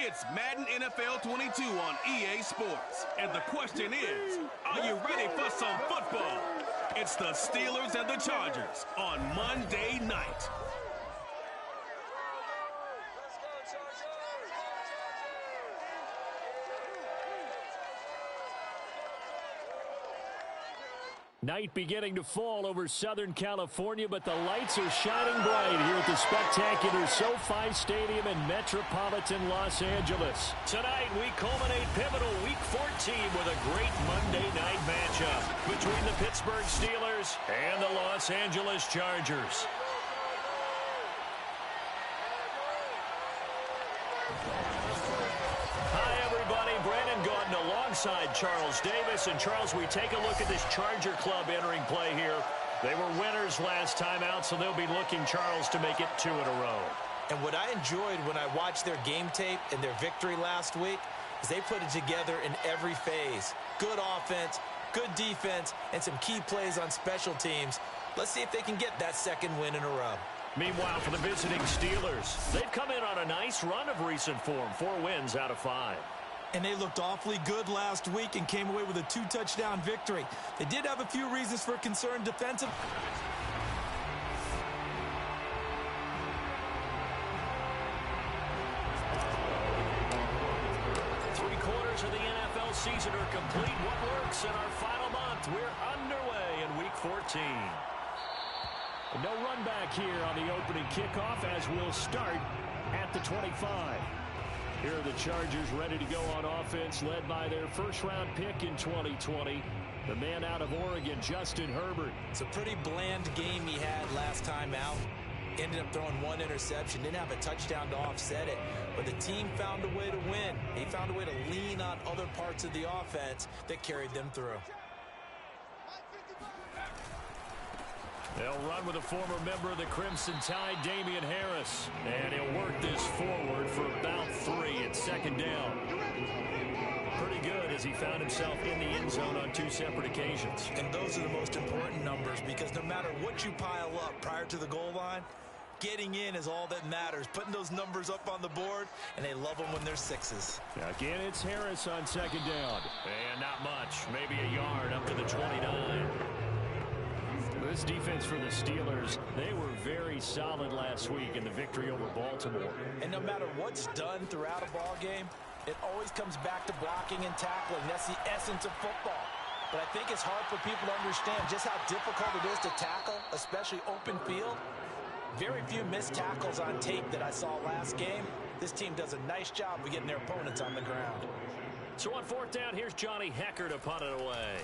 It's Madden NFL 22 on EA Sports. And the question is, are you ready for some football? It's the Steelers and the Chargers on Monday night. Night beginning to fall over Southern California, but the lights are shining bright here at the spectacular SoFi Stadium in metropolitan Los Angeles. Tonight, we culminate pivotal Week 14 with a great Monday night matchup between the Pittsburgh Steelers and the Los Angeles Chargers. Alongside Charles Davis. And Charles, we take a look at this Charger club entering play here. They were winners last time out, so they'll be looking, Charles, to make it 2 in a row. And what I enjoyed when I watched their game tape and their victory last week is they put it together in every phase. Good offense, good defense, and some key plays on special teams. Let's see if they can get that second win in a row. Meanwhile, for the visiting Steelers, they've come in on a nice run of recent form, 4 wins out of 5. And they looked awfully good last week and came away with a 2-touchdown victory. They did have a few reasons for concern defensively. Three-quarters of the NFL season are complete. What works in our final month? We're underway in Week 14. No run back here on the opening kickoff as we'll start at the 25. Here are the Chargers ready to go on offense, led by their first-round pick in 2020, the man out of Oregon, Justin Herbert. It's a pretty bland game he had last time out. Ended up throwing 1 interception, didn't have a touchdown to offset it, but the team found a way to win. They found a way to lean on other parts of the offense that carried them through. They'll run with a former member of the Crimson Tide, Damian Harris. And he'll work this forward for about 3 at second down. Pretty good as he found himself in the end zone on 2 separate occasions. And those are the most important numbers because no matter what you pile up prior to the goal line, getting in is all that matters. Putting those numbers up on the board, and they love them when they're 6s. Again, it's Harris on second down. And not much, maybe a yard up to the 29. This defense for the Steelers, they were very solid last week in the victory over Baltimore. And no matter what's done throughout a ball game, it always comes back to blocking and tackling. That's the essence of football. But I think it's hard for people to understand just how difficult it is to tackle, especially open field. Very few missed tackles on tape that I saw last game. This team does a nice job of getting their opponents on the ground. So on 4th down, here's Johnny Hekker to punt it away.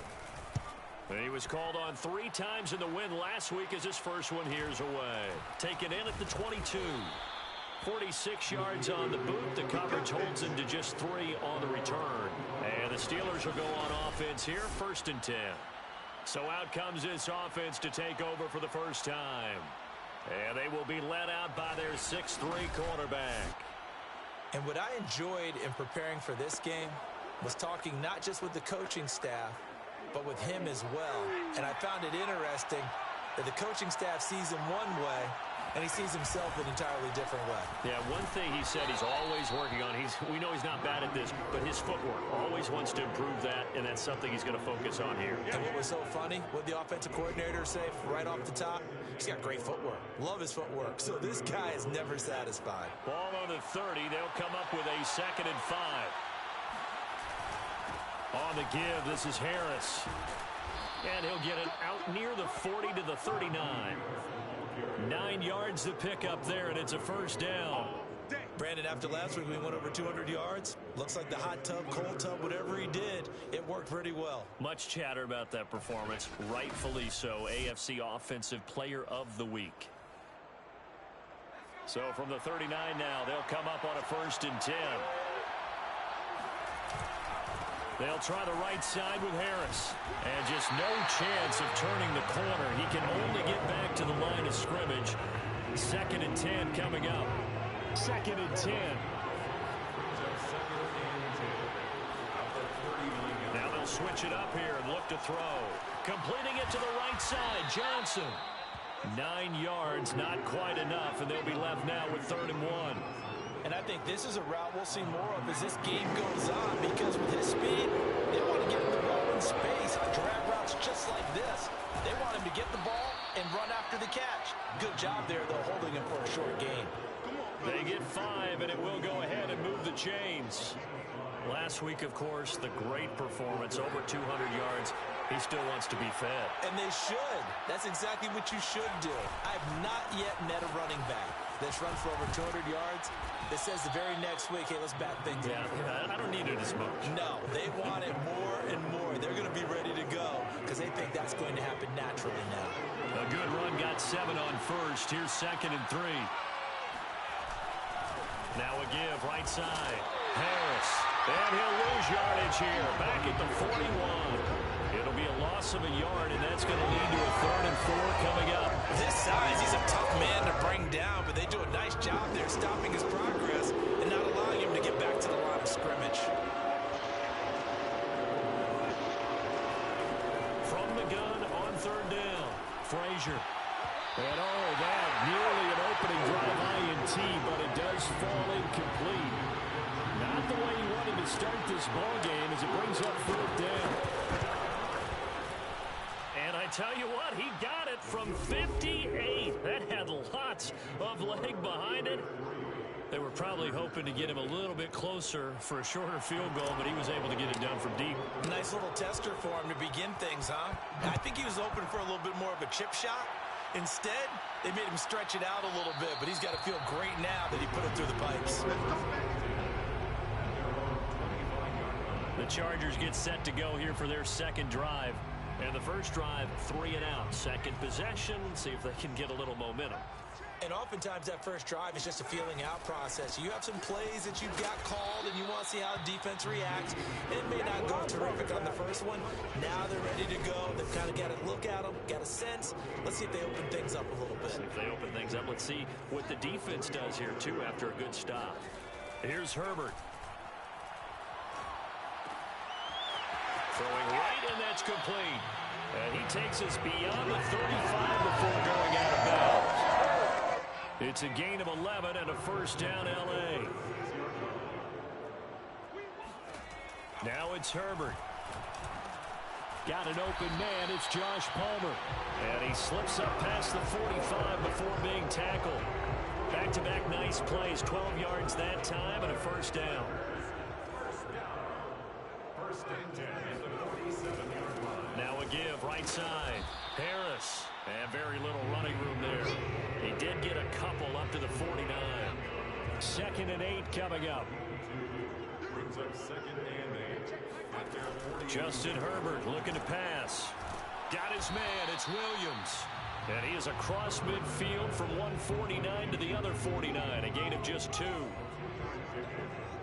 He was called on 3 times in the win last week as his first one here's away. Taken in at the 22. 46 yards on the boot. The coverage holds him to just 3 on the return. And the Steelers will go on offense here, 1st and 10. So out comes this offense to take over for the first time. And they will be led out by their 6'3 quarterback. And what I enjoyed in preparing for this game was talking not just with the coaching staff, but with him as well. And I found it interesting that the coaching staff sees him one way, and he sees himself an entirely different way. Yeah, one thing he said he's always working on, we know he's not bad at this, but his footwork, always wants to improve that, and that's something he's going to focus on here. And what was so funny, what the offensive coordinator say right off the top, he's got great footwork. Love his footwork. So this guy is never satisfied. Ball on the 30, they'll come up with a 2nd and 5. On the give, this is Harris. And he'll get it out near the 40 to the 39. 9 yards to pick up there, and it's a first down. Brandon, after last week, we went over 200 yards. Looks like the hot tub, cold tub, whatever he did, it worked pretty well. Much chatter about that performance, rightfully so. AFC Offensive Player of the Week. So from the 39 now, they'll come up on a 1st and 10. They'll try the right side with Harris. And just no chance of turning the corner. He can only get back to the line of scrimmage. 2nd and 10 coming up. 2nd and 10. Now they'll switch it up here and look to throw. Completing it to the right side, Johnson. 9 yards, not quite enough, and they'll be left now with 3rd and 1. And I think this is a route we'll see more of as this game goes on, because with his speed, they want to get him the ball in space. Drag routes just like this. They want him to get the ball and run after the catch. Good job there, though, holding him for a short gain. They get 5, and it will go ahead and move the chains. Last week, of course, the great performance, over 200 yards. He still wants to be fed. And they should. That's exactly what you should do. I've not yet met a running back that's run for over 200 yards that says the very next week, hey, let's back things up. Yeah, I don't need it as much. No, they want it more and more. They're going to be ready to go because they think that's going to happen naturally now. A good run, got 7 on first. Here's 2nd and 3. Now a give, right side. Harris. And he'll lose yardage here. Back at the 41. It'll be a loss of a yard, and that's going to lead to a 3rd and 4 coming up. This size, he's a tough man to bring down, but they do a nice job there stopping his progress and not allowing him to get back to the line of scrimmage. From the gun on 3rd down. Frazier. And that nearly an opening drive INT, but it does fall incomplete. Not the way he wanted to start this ball game as it brings up 4th down. And I tell you what, he got it from 58. That had lots of leg behind it. They were probably hoping to get him a little bit closer for a shorter field goal, but he was able to get it done from deep. Nice little tester for him to begin things, huh? I think he was open for a little bit more of a chip shot. Instead, they made him stretch it out a little bit, but he's got to feel great now that he put it through the pipes. The Chargers get set to go here for their 2nd drive. And the first drive, 3 and out. 2nd possession, see if they can get a little momentum. And oftentimes that first drive is just a feeling out process. You have some plays that you've got called and you want to see how the defense reacts. It may not go terrific on the first one. Now they're ready to go. They've kind of got to look at them, got a sense. Let's see if they open things up a little bit. If they open things up, let's see what the defense does here, too, after a good stop. Here's Herbert. Throwing right, and that's complete. And he takes us beyond the 35 before going out of bounds. It's a gain of 11 and a 1st down, L.A. Now it's Herbert. Got an open man. It's Josh Palmer. And he slips up past the 45 before being tackled. Back-to-back nice plays. 12 yards that time and a 1st down. Now a give, right side. Harris. And very little running room there. He did get a couple up to the 49. 2nd and 8 coming up. Brings up 2nd and 8. Justin Herbert looking to pass. Got his man. It's Williams. And he is across midfield from 149 to the other 49. A gain of just 2.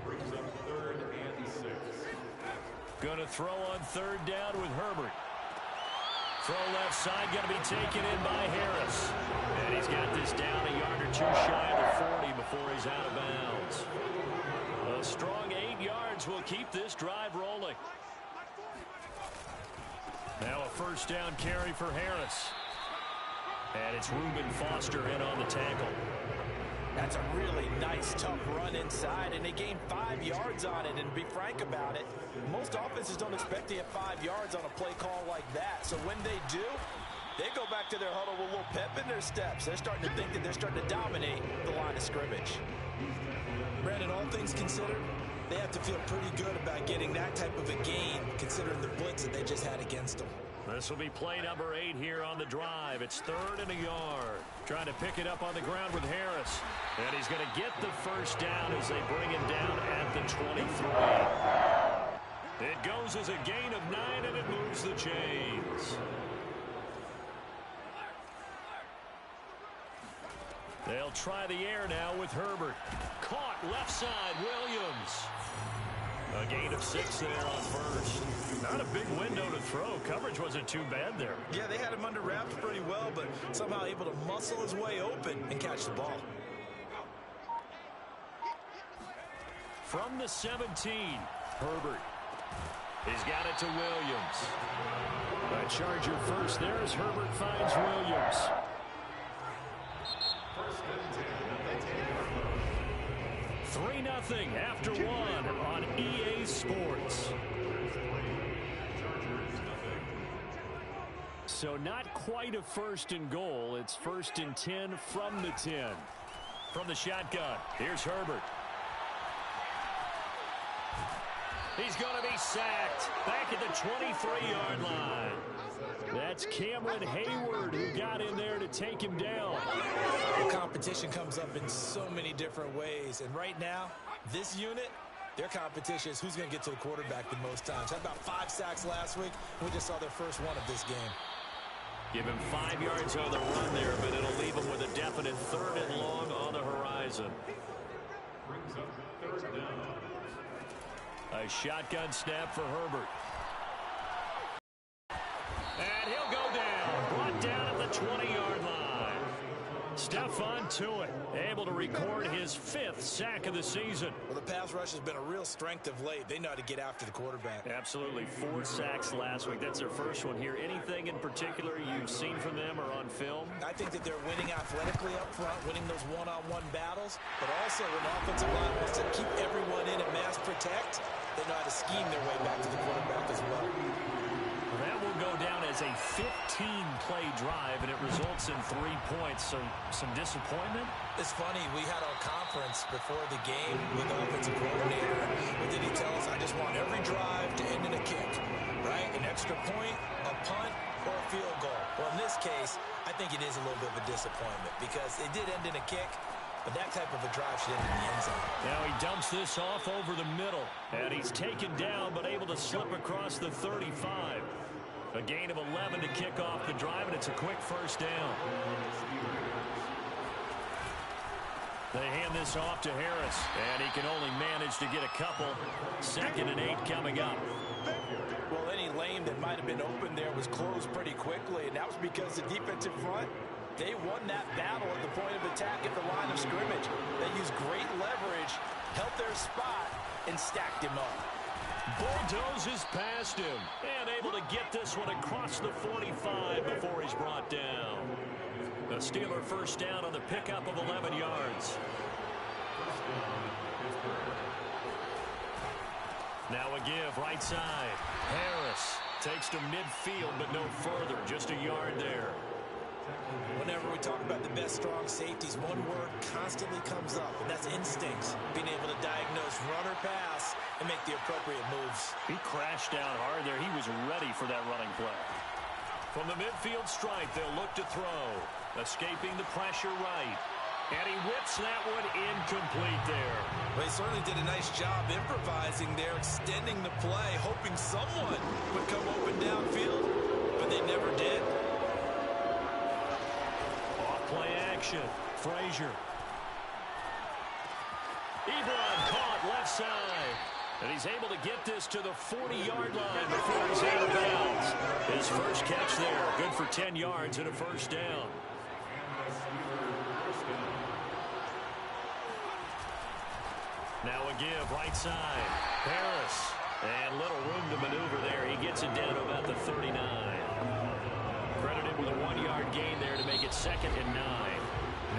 Brings up 3rd and 6. Going to throw on 3rd down with Herbert. Throw left side, going to be taken in by Harris. And he's got this down a yard or 2 shy of the 40 before he's out of bounds. A strong 8 yards will keep this drive rolling. Now a 1st down carry for Harris. And it's Reuben Foster in on the tackle. That's a really nice, tough run inside, and they gained 5 yards on it. And to be frank about it, most offenses don't expect to get 5 yards on a play call like that. So when they do, they go back to their huddle with a little pep in their steps. They're starting to think that they're starting to dominate the line of scrimmage. Brandon, all things considered, they have to feel pretty good about getting that type of a gain, considering the blitz that they just had against them. This will be play number 8 here on the drive. It's 3rd and a yard. Trying to pick it up on the ground with Harris. And he's going to get the 1st down as they bring him down at the 23. It goes as a gain of 9, and it moves the chains. They'll try the air now with Herbert. Caught left side, Williams. A gain of 6 there on 1st. Not a big window to throw. Coverage wasn't too bad there. Yeah, they had him under wraps pretty well, but somehow able to muscle his way open and catch the ball. From the 17, Herbert. He's got it to Williams. A Charger first there as Herbert finds Williams. 0-0 after one on EA Sports. So not quite a 1st and goal. It's 1st and 10 from the 10. From the shotgun, here's Herbert. He's going to be sacked back at the 23-yard line. That's Cameron Hayward who got in there to take him down. The competition comes up in so many different ways. And right now, this unit, their competition is who's going to get to the quarterback the most times. Had about 5 sacks last week. We just saw their first one of this game. Give him 5 yards on the run there, but it'll leave him with a definite 3rd and long on the horizon. Brings up 3rd down. A shotgun snap for Herbert. And he'll go down. Brought down at the 20-yard line. Stephon Tuitt able to record his 5th sack of the season. Well, the pass rush has been a real strength of late. They know how to get after the quarterback. Absolutely. 4 sacks last week. That's their first one here. Anything in particular you've seen from them or on film? I think that they're winning athletically up front, winning those one-on-one battles, but also when the offensive line wants to keep everyone in and mass protect, they know how to scheme their way back to the quarterback as well. That will go down as a 15-play drive, and it results in 3 points. So some disappointment? It's funny. We had our conference before the game with the offensive coordinator. What did he tell us? I just want every drive to end in a kick, right? An extra point, a punt, or a field goal. Well, in this case, I think it is a little bit of a disappointment because it did end in a kick, but that type of a drive should end in the end zone. Now he dumps this off over the middle, and he's taken down but able to slip across the 35. A gain of 11 to kick off the drive, and it's a quick 1st down. They hand this off to Harris, and he can only manage to get a couple. 2nd and 8 coming up. Well, any lane that might have been open there was closed pretty quickly, and that was because the defensive front, they won that battle at the point of attack at the line of scrimmage. They used great leverage, held their spot, and stacked him up. Bulldozes past him and able to get this one across the 45 before he's brought down. The Steeler 1st down on the pickup of 11 yards. Now a give right side. Harris takes to midfield but no further. Just a yard there. Whenever we talk about the best strong safeties, one word constantly comes up, and that's instincts. Being able to diagnose run or pass and make the appropriate moves. He crashed down hard there. He was ready for that running play. From the midfield stripe, they'll look to throw. Escaping the pressure right. And he whips that one incomplete there. Well, he certainly did a nice job improvising there, extending the play, hoping someone would come open downfield, but they never did. Play action. Frazier. Ebron caught left side. And he's able to get this to the 40-yard line before he's out of bounds. His first catch there. Good for 10 yards and a 1st down. Now a give right side. Harris. And little room to maneuver there. He gets it down to about the 39. Credited with a 1-yard gain there to make it 2nd and 9.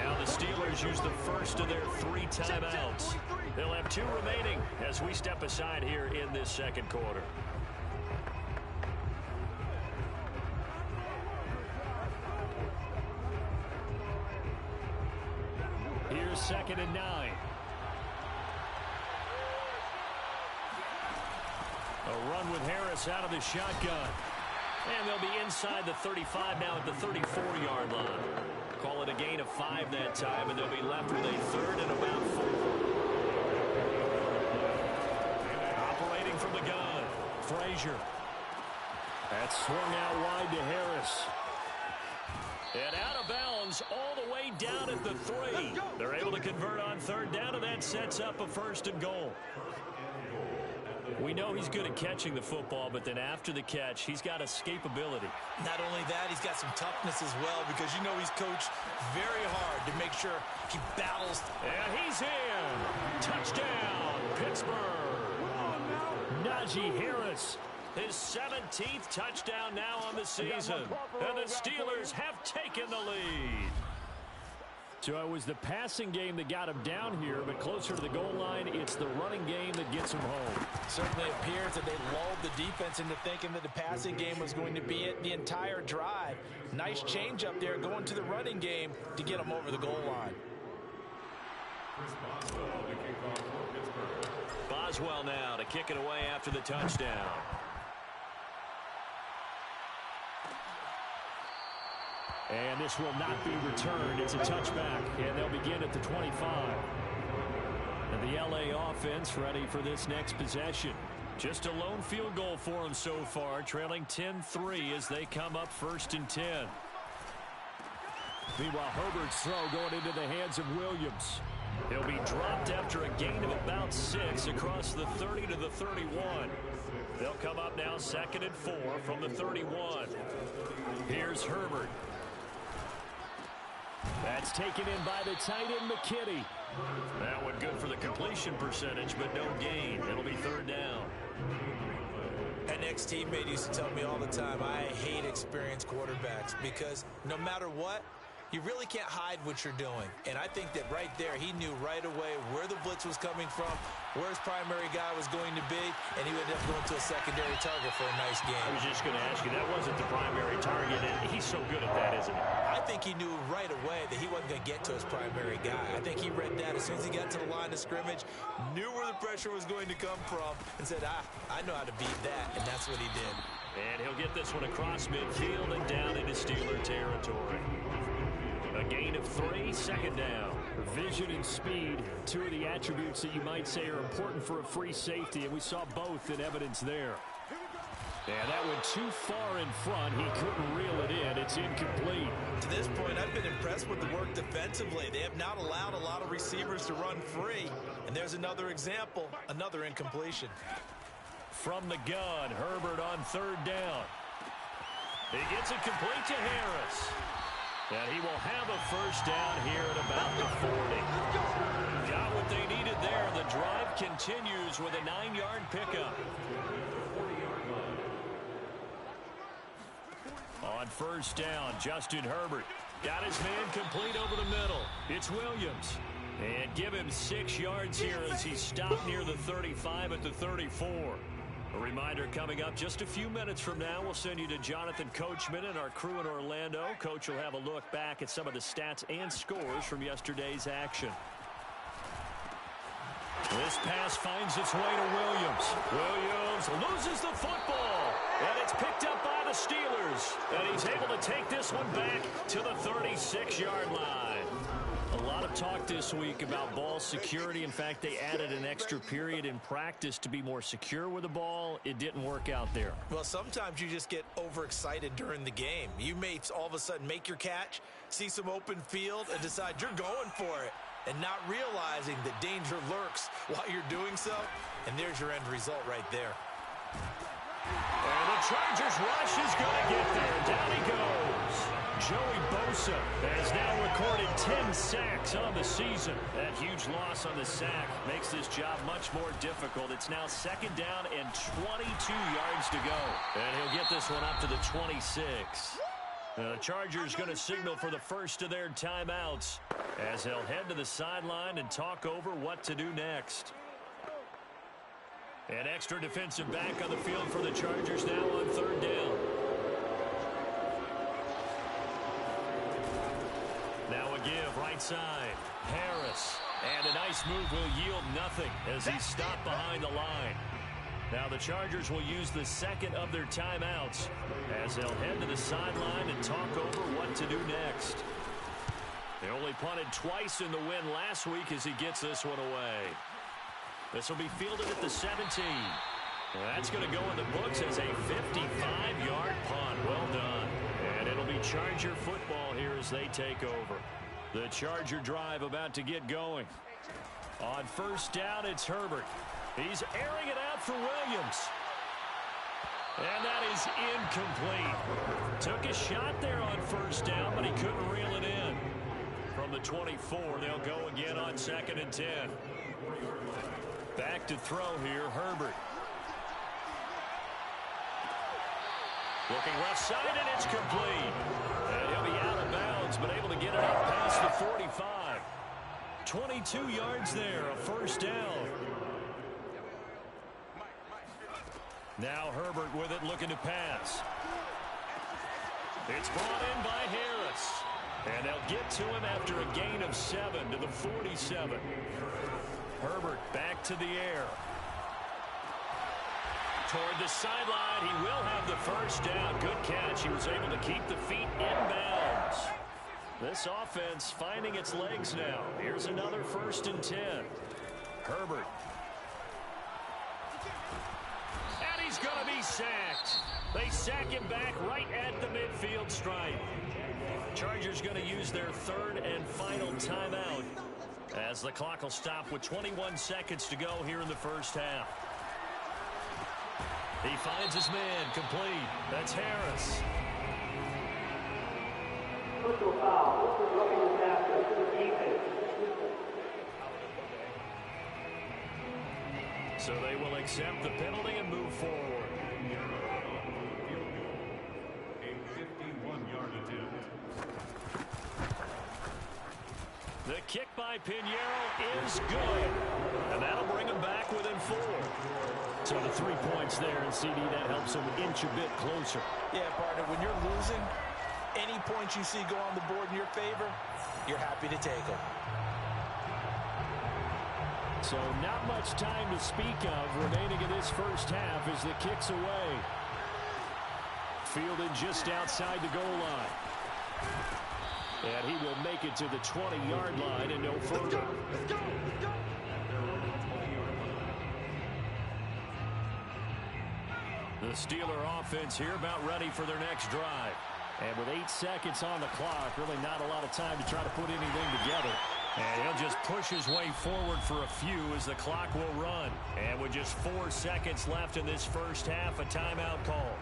Now the Steelers use the first of their 3 timeouts. They'll have 2 remaining as we step aside here in this 2nd quarter. Here's 2nd and 9. A run with Harris out of the shotgun. And they'll be inside the 35 now at the 34-yard line. Call it a gain of 5 that time, and they'll be left with a 3rd and about 4. Operating from the gun, Frazier. That's swung out wide to Harris. And out of bounds all the way down at the 3. They're able to convert on 3rd down, and that sets up a 1st and goal. We know he's good at catching the football, but then after the catch, he's got escapability. Not only that, he's got some toughness as well because you know he's coached very hard to make sure he battles. And he's in. Touchdown, Pittsburgh. Najee Harris, his 17th touchdown now on the season. And the Steelers have taken the lead. So it was the passing game that got him down here, but closer to the goal line, it's the running game that gets him home. Certainly appears that they lulled the defense into thinking that the passing game was going to be it the entire drive. Nice change up there going to the running game to get him over the goal line. Boswell now to kick it away after the touchdown. And this will not be returned. It's a touchback, and they'll begin at the 25. And the LA offense ready for this next possession. Just a lone field goal for them so far, trailing 10-3 as they come up 1st and 10. Meanwhile, Herbert's throw going into the hands of Williams. He'll be dropped after a gain of about 6 across the 30 to the 31. They'll come up now 2nd and 4 from the 31. Here's Herbert. That's taken in by the tight end, McKinney. That one good for the completion percentage, but no gain. It'll be 3rd down. An ex-teammate used to tell me all the time, I hate experienced quarterbacks because no matter what, you really can't hide what you're doing. And I think that right there, he knew right away where the blitz was coming from, where his primary guy was going to be, and he ended up going to a secondary target for a nice game. I was just going to ask you, that wasn't the primary target, and he's so good at that, isn't he? I think he knew right away that he wasn't going to get to his primary guy. I think he read that as soon as he got to the line of scrimmage, knew where the pressure was going to come from, and said, I know how to beat that, and that's what he did. And he'll get this one across midfield and down into Steeler territory. A gain of 3, 2nd down. Vision and speed, 2 of the attributes that you might say are important for a free safety, and we saw both in evidence there. And that went too far in front. He couldn't reel it in. It's incomplete. To this point, I've been impressed with the work defensively. They have not allowed a lot of receivers to run free. And there's another example, another incompletion. From the gun, Herbert on 3rd down. He gets it complete to Harris. And he will have a 1st down here at about the 40. Got what they needed there. The drive continues with a 9-yard pickup. On 1st down, Justin Herbert got his man complete over the middle. It's Williams. And give him 6 yards here as he stopped near the 35 at the 34. A reminder coming up just a few minutes from now, we'll send you to Jonathan Coachman and our crew in Orlando. Coach will have a look back at some of the stats and scores from yesterday's action. This pass finds its way to Williams. Williams loses the football, and it's picked up by the Steelers. And he's able to take this one back to the 36-yard line. A lot of talk this week about ball security. In fact, they added an extra period in practice to be more secure with the ball. It didn't work out there. Well, sometimes you just get overexcited during the game. You may all of a sudden make your catch, see some open field, and decide you're going for it, and not realizing that danger lurks while you're doing so. And there's your end result right there. And the Chargers rush is going to get there. Down he goes. Joey Bosa has now recorded 10 sacks on the season. That huge loss on the sack makes this job much more difficult. It's now 2nd down and 22 yards to go. And he'll get this one up to the 26. The Chargers going to signal for the first of their timeouts as they'll head to the sideline and talk over what to do next. An extra defensive back on the field for the Chargers now on 3rd down. Now a give right side. Harris. And a nice move will yield nothing as he's stopped behind the line. Now the Chargers will use the 2nd of their timeouts as they'll head to the sideline and talk over what to do next. They only punted twice in the win last week as he gets this one away. This will be fielded at the 17. That's going to go in the books as a 55-yard punt. Well done. And it'll be Charger football here as they take over. The Charger drive about to get going. On 1st down, it's Herbert. He's airing it out for Williams. And that is incomplete. Took a shot there on 1st down, but he couldn't reel it in. From the 24, they'll go again on 2nd and 10. Back to throw here, Herbert. Looking left side, and it's complete. And he'll be out of bounds has been able to get it up past the 45. 22 yards there, a first down. Now Herbert with it, looking to pass. It's brought in by Harris. And they'll get to him after a gain of 7 to the 47. Herbert back to the air. Toward the sideline, he will have the first down. Good catch. He was able to keep the feet in bounds. This offense finding its legs now. Here's another 1st and 10. Herbert. And he's going to be sacked. They sack him back right at the midfield stripe. Chargers going to use their 3rd and final timeout as the clock will stop with 21 seconds to go here in the first half. He finds his man, complete. That's Harris. So they will accept the penalty and move forward. A 51-yard attempt. The kick by Pinheiro is good. And that'll bring him back within 4. So the 3 points there, and CD, that helps him inch a bit closer. Yeah, partner, when you're losing, any points you see go on the board in your favor, you're happy to take them. So not much time to speak of remaining in this first half as the kick's away. Fielded just outside the goal line. And he will make it to the 20-yard line and no further. Let's go. The Steeler offense here about ready for their next drive. And with 8 seconds on the clock, really not a lot of time to try to put anything together. And he'll just push his way forward for a few as the clock will run. And with just 4 seconds left in this first half, a timeout call.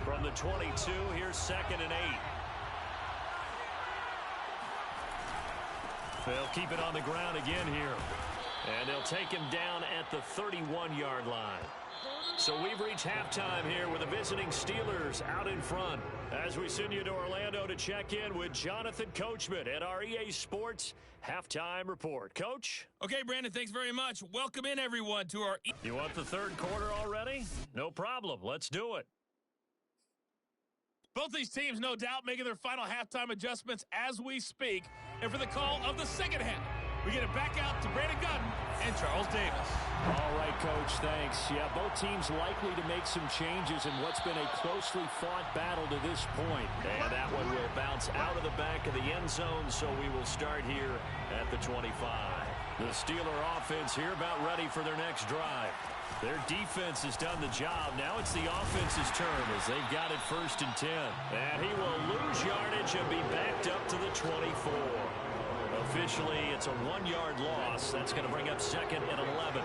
From the 22, here's 2nd and 8. They'll keep it on the ground again here. And they'll take him down at the 31-yard line. So we've reached halftime here with the visiting Steelers out in front. As we send you to Orlando to check in with Jonathan Coachman at our EA Sports Halftime Report. Coach? Okay, Brandon, thanks very much. Welcome in, everyone, to our... You want the third quarter already? No problem. Let's do it. Both these teams, no doubt, making their final halftime adjustments as we speak. And for the call of the second half, we get it back out to Brandon Gunn and Charles Davis. All right, Coach, thanks. Yeah, both teams likely to make some changes in what's been a closely fought battle to this point. And that one will bounce out of the back of the end zone, so we will start here at the 25. The Steeler offense here about ready for their next drive. Their defense has done the job. Now it's the offense's turn as they've got it 1st and 10. And he will lose yardage and be backed up to the 24. Officially, it's a 1-yard loss. That's going to bring up 2nd and 11.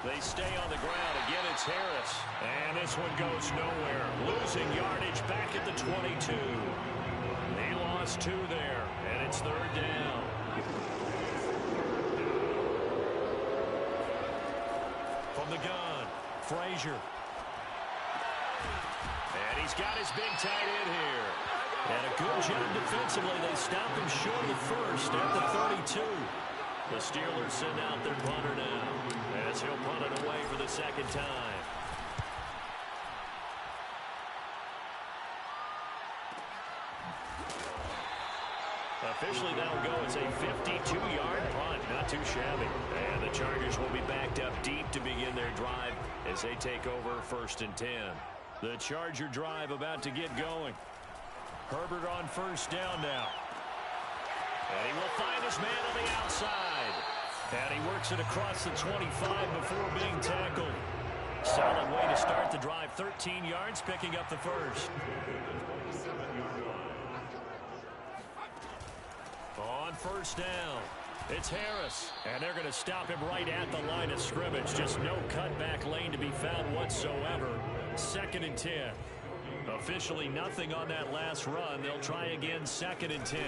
They stay on the ground. Again, it's Harris. And this one goes nowhere. Losing yardage back at the 22. He lost 2 there, and it's 3rd down. From the gun, Frazier. And he's got his big tight end here. And a good job defensively. They stop him short of the first at the 32. The Steelers send out their punter now as he'll punt it away for the second time. Officially, that'll go as a 52-yard punt. Not too shabby. And the Chargers will be backed up deep to begin their drive as they take over 1st and 10. The Charger drive about to get going. Herbert on 1st down now. And he will find his man on the outside. And he works it across the 25 before being tackled. Solid way to start the drive. 13 yards, picking up the first. On 1st down, it's Harris. And they're going to stop him right at the line of scrimmage. Just no cutback lane to be found whatsoever. 2nd and 10. Officially nothing on that last run. They'll try again 2nd and 10.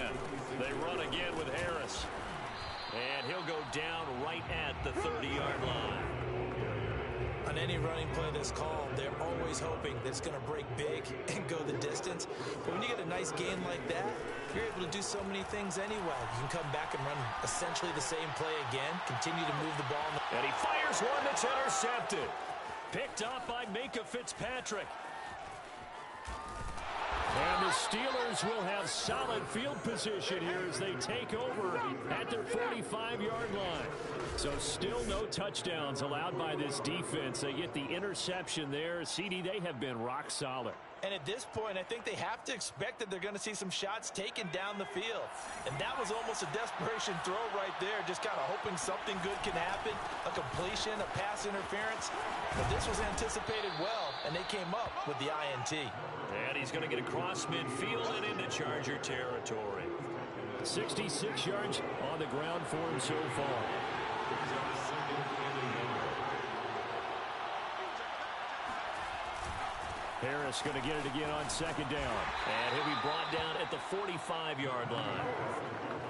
They run again with Harris. And he'll go down right at the 30-yard line. On any running play that's called, they're always hoping that it's going to break big and go the distance. But when you get a nice gain like that, you're able to do so many things anyway. You can come back and run essentially the same play again, continue to move the ball. And he fires one that's intercepted. Picked up by Minkah Fitzpatrick. And the Steelers will have solid field position here as they take over at their 45-yard line. So still no touchdowns allowed by this defense. They get the interception there. CD, they have been rock solid. And at this point, I think they have to expect that they're going to see some shots taken down the field. And that was almost a desperation throw right there, just kind of hoping something good can happen, a completion, a pass interference. But this was anticipated well, and they came up with the INT. And he's going to get across midfield and into Charger territory. 66 yards on the ground for him so far. Harris going to get it again on second down. And he'll be brought down at the 45-yard line.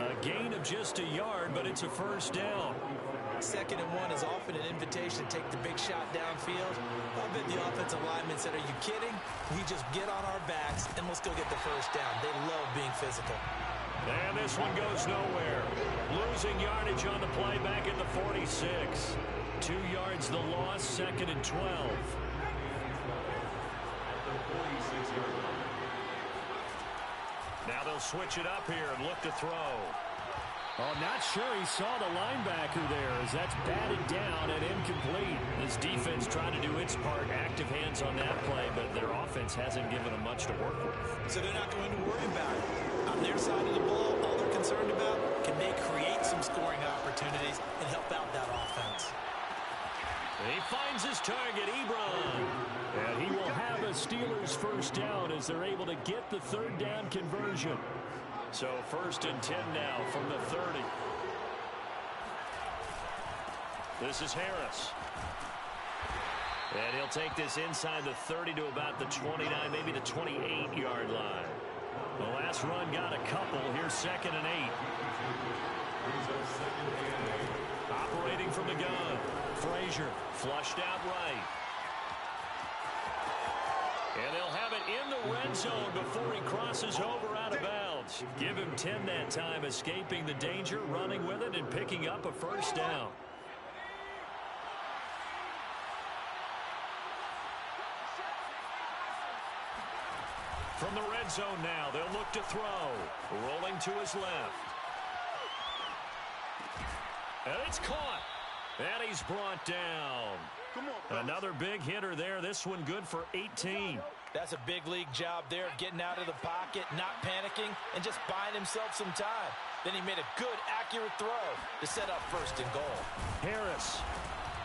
A gain of just a yard, but it's a first down. 2nd and 1 is often an invitation to take the big shot downfield. I bet the offensive lineman said, are you kidding? We just get on our backs and let's go get the first down. They love being physical. And this one goes nowhere. Losing yardage on the play back at the 46. 2 yards the loss, 2nd and 12. Now they'll switch it up here and look to throw. Oh, not sure he saw the linebacker there as that's batted down and incomplete. This defense tried to do its part, active hands on that play, but their offense hasn't given them much to work with. So they're not going to worry about it. On their side of the ball, all they're concerned about, can they create some scoring opportunities and help out that offense? He finds his target, Ebron. And he will have a Steelers first down as they're able to get the 3rd down conversion. So 1st and 10 now from the 30. This is Harris. And he'll take this inside the 30 to about the 29, maybe the 28-yard line. The last run got a couple. Here's 2nd and 8. Operating from the gun. Frazier flushed out right. And they'll have it in the red zone before he crosses over out of bounds. Give him 10 that time, escaping the danger, running with it, and picking up a first down. From the red zone now, they'll look to throw. Rolling to his left. And it's caught. And he's brought down. Another big hitter there. This one good for 18. That's a big league job there, getting out of the pocket, not panicking, and just buying himself some time. Then he made a good, accurate throw to set up 1st and goal. Harris.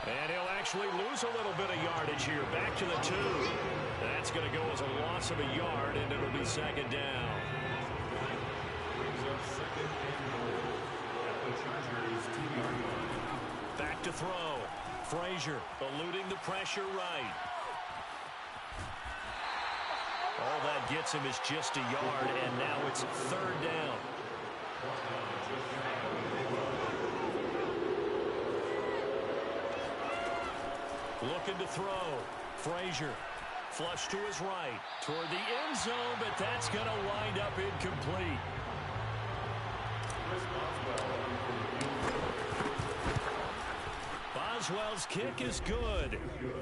And he'll actually lose a little bit of yardage here. Back to the 2. That's going to go as a loss of a yard, and it'll be 2nd down. Back to throw. Frazier eluding the pressure right. All that gets him is just a yard, and now it's 3rd down. Looking to throw. Frazier flush to his right toward the end zone, but that's going to wind up incomplete. Boswell's kick is good.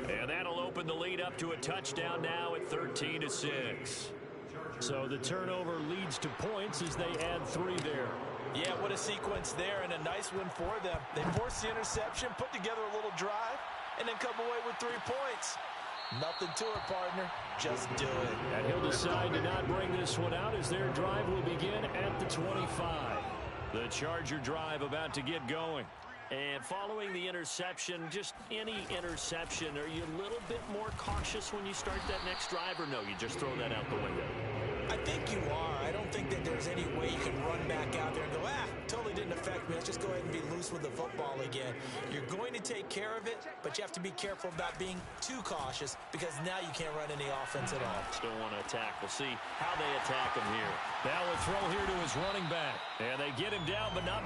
And that'll open the lead up to a touchdown now at 13-6. So the turnover leads to points as they add 3 there. Yeah, what a sequence there, and a nice one for them. They force the interception, put together a little drive, and then come away with 3 points. Nothing to it, partner. Just do it. And he'll decide to not bring this one out as their drive will begin at the 25. The Charger drive about to get going. And following the interception, just any interception, are you a little bit more cautious when you start that next drive, or no, you just throw that out the window? I think you are. I don't think that there's any way you can run back out there and go, totally didn't affect me. Let's just go ahead and be loose with the football again. You're going to take care of it, but you have to be careful about being too cautious because now you can't run any offense at all. Still want to attack. We'll see how they attack him here. Now a throw here to his running back. And they get him down, but not...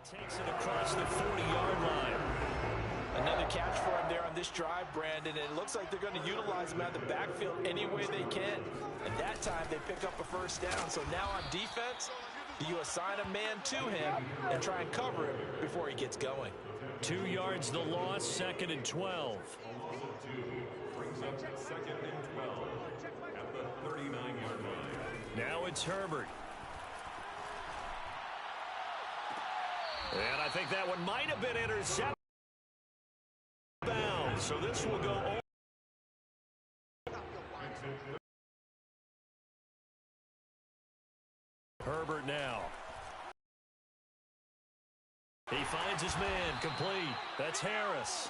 Takes it across the 40-yard line. Another catch for him there on this drive, Brandon, and it looks like they're going to utilize him out of the backfield any way they can. And that time, they pick up a first down. So now on defense, you assign a man to him and try and cover him before he gets going. 2 yards the loss, 2nd and 12. Brings up 2nd and 12 at the 39-yard line. Now it's Herbert. And I think that one might have been intercepted. So this will go over. Herbert now. He finds his man, complete. That's Harris.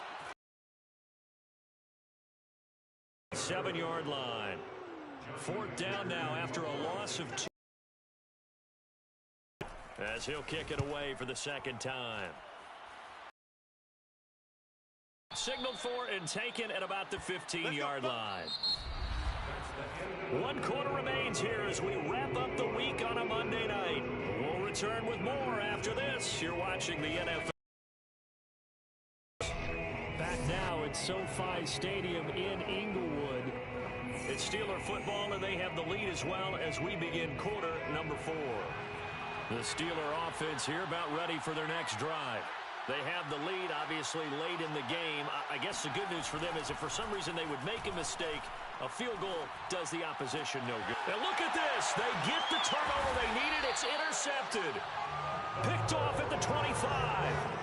7-yard line. 4th down now after a loss of 2. As he'll kick it away for the 2nd time. Signaled for and taken at about the 15-yard line. 1 quarter remains here as we wrap up the week on a Monday night. We'll return with more after this. You're watching the NFL. Back now at SoFi Stadium in Inglewood. It's Steeler football, and they have the lead as well as we begin quarter number 4. The Steeler offense here about ready for their next drive. They have the lead, obviously, late in the game. I guess the good news for them is if for some reason they would make a mistake, a field goal does the opposition no good. And look at this. They get the turnover they needed. It's intercepted. Picked off at the 25.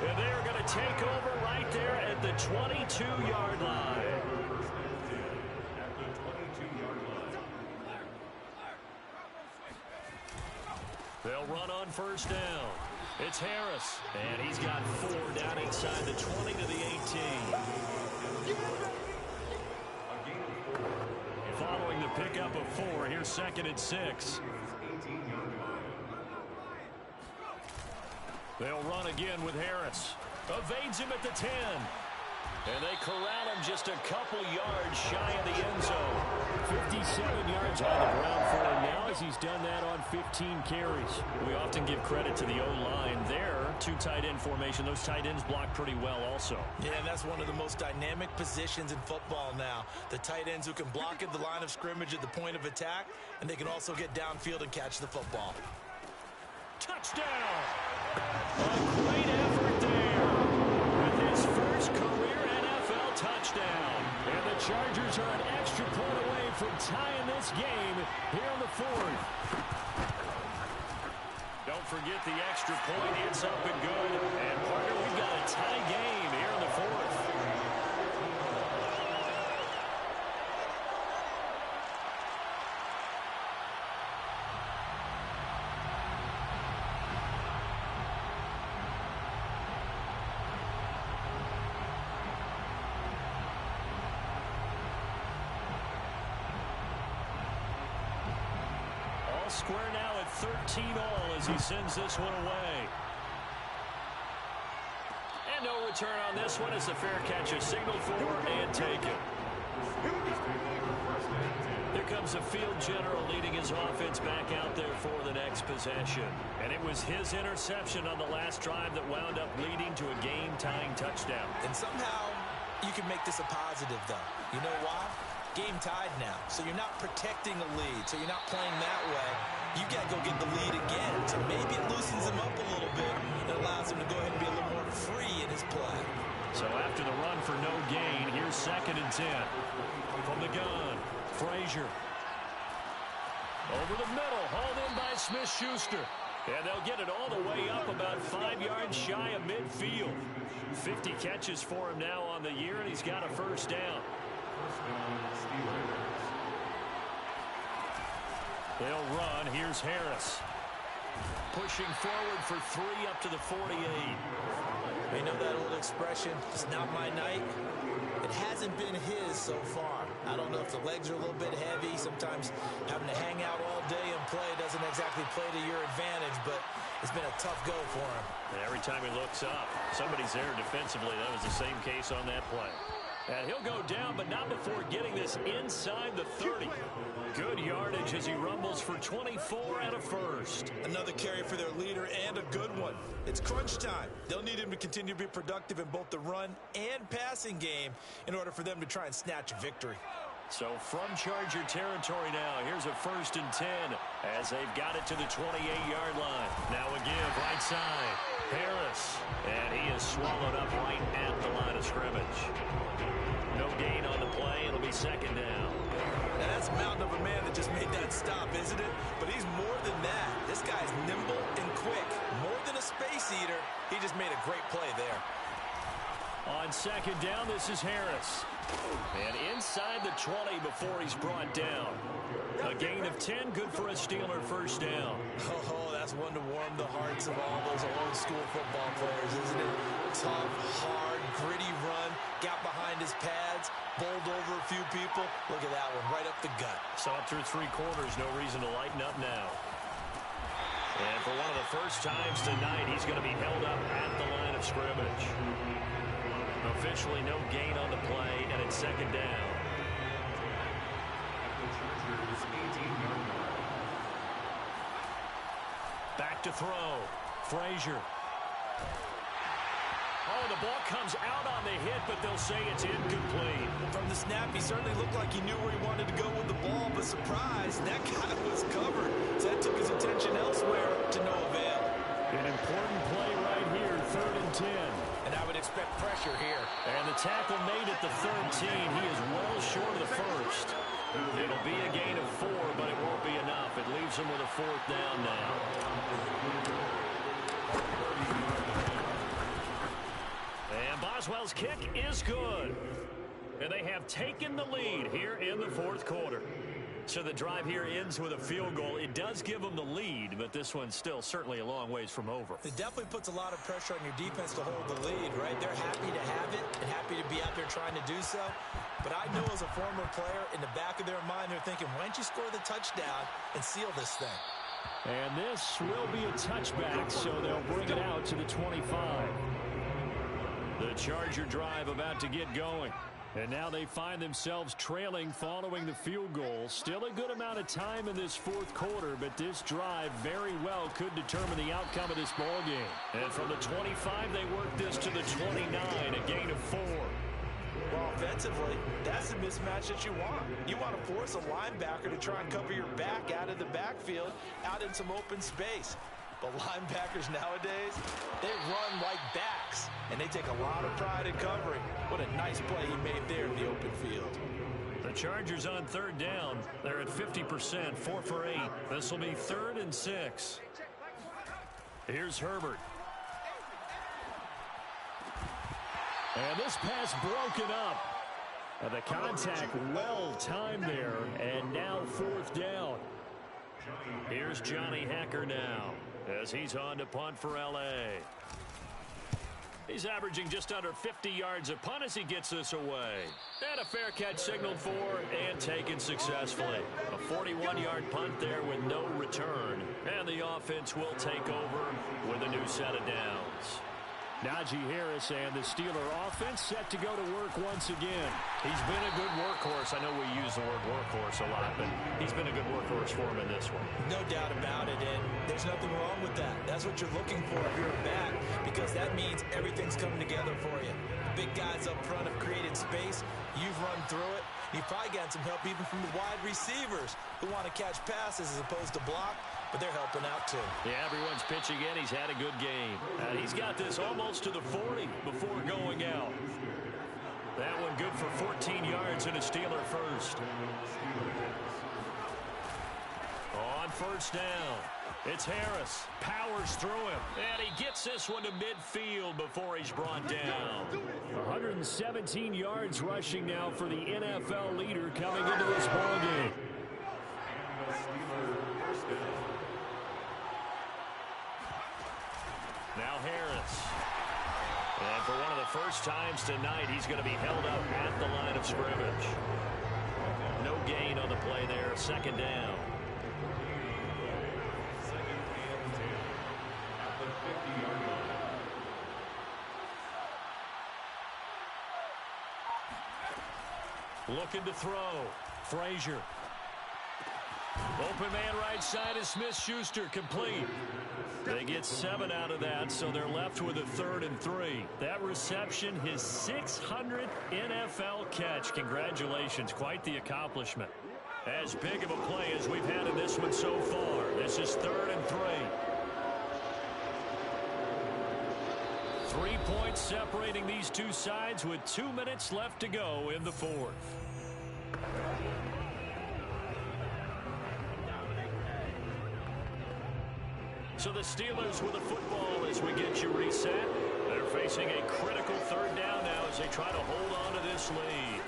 And they're going to take over right there at the 22-yard line. They'll run on first down. It's Harris, and he's got 4 down inside the 20 to the 18. Following the pickup of 4, here's 2nd and 6. They'll run again with Harris. Evades him at the 10. And they corral him just a couple yards shy of the end zone. 57 yards on the ground for him now as he's done that on 15 carries. We often give credit to the O-line there. 2 tight end formation. Those tight ends block pretty well also. Yeah, and that's one of the most dynamic positions in football now. The tight ends who can block at the line of scrimmage at the point of attack, and they can also get downfield and catch the football. Touchdown! A great effort there with his first career NFL touchdown. And the Chargers are an extra point away from tying this game here in the 4th. Don't forget the extra point. It's up and good. And, partner, we've got a tie game here in the 4th. Square now at 13-all as he sends this one away. And no return on this one as the fair catch is signaled for and taken. Here comes the field general leading his offense back out there for the next possession. And it was his interception on the last drive that wound up leading to a game-tying touchdown. And somehow you can make this a positive, though. You know why? Game tied now, so you're not protecting a lead, so you're not playing that way. You got to go get the lead again, so maybe it loosens him up a little bit and allows him to go ahead and be a little more free in his play. So after the run for no gain, here's 2nd and 10. From the gun, Frazier. Over the middle, hauled in by Smith-Schuster. And they'll get it all the way up about 5 yards shy of midfield. 50 catches for him now on the year, and he's got a first down. They'll run. Here's Harris. Pushing forward for 3 up to the 48. You know that old expression, it's not my night? It hasn't been his so far. I don't know if the legs are a little bit heavy. Sometimes having to hang out all day and play doesn't exactly play to your advantage, but it's been a tough go for him. And every time he looks up, somebody's there defensively. That was the same case on that play. And he'll go down, but not before getting this inside the 30. Good yardage as he rumbles for 24 and a first. Another carry for their leader and a good one. It's crunch time. They'll need him to continue to be productive in both the run and passing game in order for them to try and snatch a victory. So from Charger territory now, here's a 1st and 10 as they've got it to the 28-yard line. Now a give right side. Harris, and he is swallowed up right at the line of scrimmage. No gain on the play. It'll be 2nd down. Now that's a mountain of a man that just made that stop, isn't it? But he's more than that. This guy's nimble and quick. More than a space eater. He just made a great play there. On 2nd down, this is Harris. And inside the 20 before he's brought down. A gain of 10, good for a Steeler 1st down. Oh, that's one to warm the hearts of all those old-school football players, isn't it? Tough, hard, gritty run, got behind his pads, bowled over a few people. Look at that one, right up the gut. Saw it through 3 quarters, no reason to lighten up now. And for one of the first times tonight, he's going to be held up at the line of scrimmage. Officially no gain on the play, and it's 2nd down. Back to throw. Frazier. Oh, the ball comes out on the hit, but they'll say it's incomplete. From the snap, he certainly looked like he knew where he wanted to go with the ball, but surprise, that guy was covered. So that took his attention elsewhere to no avail. An important play right here, 3rd and 10. And I would expect pressure here. And the tackle made at the 13. He is well short of the 1st. It'll be a gain of 4, but it won't be enough. It leaves him with a 4th down now. And Boswell's kick is good. And they have taken the lead here in the 4th quarter. So the drive here ends with a field goal. It does give them the lead, but this one's still certainly a long ways from over. It definitely puts a lot of pressure on your defense to hold the lead, right? They're happy to have it and happy to be out there trying to do so. But I know as a former player, in the back of their mind, they're thinking, why don't you score the touchdown and seal this thing? And this will be a touchback, so they'll bring it out to the 25. The Charger drive about to get going. And now they find themselves trailing following the field goal. Still a good amount of time in this 4th quarter, but this drive very well could determine the outcome of this ball game. And from the 25, they work this to the 29, a gain of 4. Well, offensively, that's the mismatch that you want. You want to force a linebacker to try and cover your back out of the backfield, out in some open space. But linebackers nowadays, they run like backs, and they take a lot of pride in covering. What a nice play he made there in the open field. The Chargers on 3rd down. They're at 50%, 4 for 8. This will be 3rd and 6. Here's Herbert. And this pass broken up. And the contact well timed there, and now 4th down. Here's Johnny Hekker now, as he's on to punt for L.A. He's averaging just under 50 yards a punt as he gets this away. And a fair catch signaled for and taken successfully. A 41-yard punt there with no return. And the offense will take over with a new set of downs. Najee Harris and the Steeler offense set to go to work once again. He's been a good workhorse. I know we use the word workhorse a lot, but he's been a good workhorse for him in this one. No doubt about it, and there's nothing wrong with that. That's what you're looking for if you're a back, because that means everything's coming together for you. The big guys up front have created space. You've run through it. You've probably gotten some help even from the wide receivers who want to catch passes as opposed to block, but they're helping out too. Yeah, everyone's pitching in. He's had a good game. He's got this almost to the 40 before going out. That one good for 14 yards and a Steeler first. On 1st down, it's Harris. Powers through him. And he gets this one to midfield before he's brought down. 117 yards rushing now for the NFL leader coming into this ballgame. Now Harris. And for one of the first times tonight, he's going to be held up at the line of scrimmage. No gain on the play there. 2nd down. Looking to throw. Frazier. Open man right side is Smith-Schuster, complete. They get 7 out of that, so they're left with a 3rd and 3. That reception, his 600th NFL catch. Congratulations, quite the accomplishment. As big of a play as we've had in this one so far. This is 3rd and 3. 3 points separating these two sides with 2 minutes left to go in the 4th. So the Steelers with the football as we get you reset. They're facing a critical 3rd down now as they try to hold on to this lead.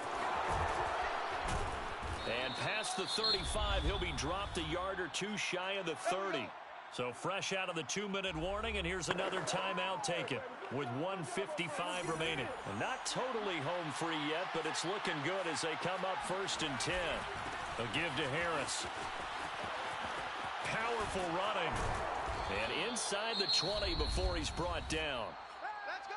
And past the 35, he'll be dropped a yard or 2 shy of the 30. So fresh out of the 2-minute warning, and here's another timeout taken with 1:55 remaining. And not totally home free yet, but it's looking good as they come up 1st and 10. They'll give to Harris. Powerful running. And inside the 20 before he's brought down.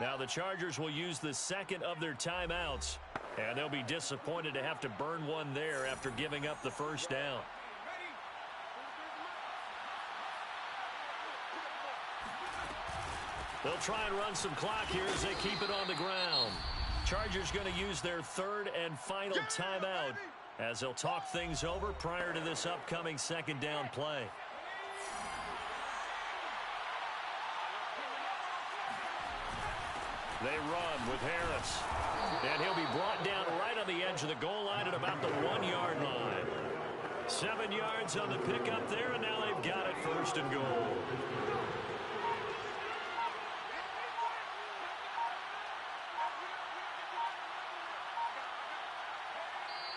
Now the Chargers will use the 2nd of their timeouts. And they'll be disappointed to have to burn one there after giving up the 1st down. They'll try and run some clock here as they keep it on the ground. Chargers going to use their 3rd and final timeout as they'll talk things over prior to this upcoming 2nd down play. They run with Harris. And he'll be brought down right on the edge of the goal line at about the 1-yard line. 7 yards on the pickup there, and now they've got it 1st and goal.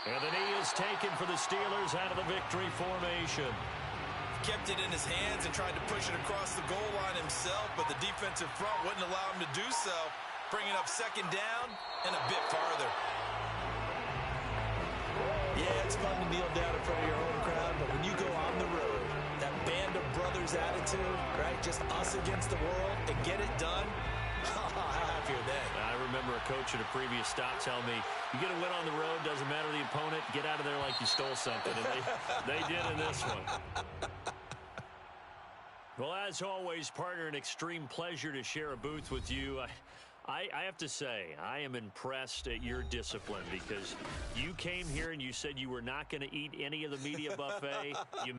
And the knee is taken for the Steelers out of the victory formation. Kept it in his hands and tried to push it across the goal line himself, but the defensive front wouldn't allow him to do so. Bringing up 2nd down and a bit farther. Yeah, it's fun to kneel down in front of your home crowd, but when you go on the road, that band of brothers attitude, right? Just us against the world and get it done. How happy are they? I remember a coach at a previous stop telling me, you get a win on the road, doesn't matter the opponent, get out of there like you stole something. And they did in this one. Well, as always, partner, an extreme pleasure to share a booth with you. I have to say, I am impressed at your discipline because you came here and you said you were not going to eat any of the media buffet. You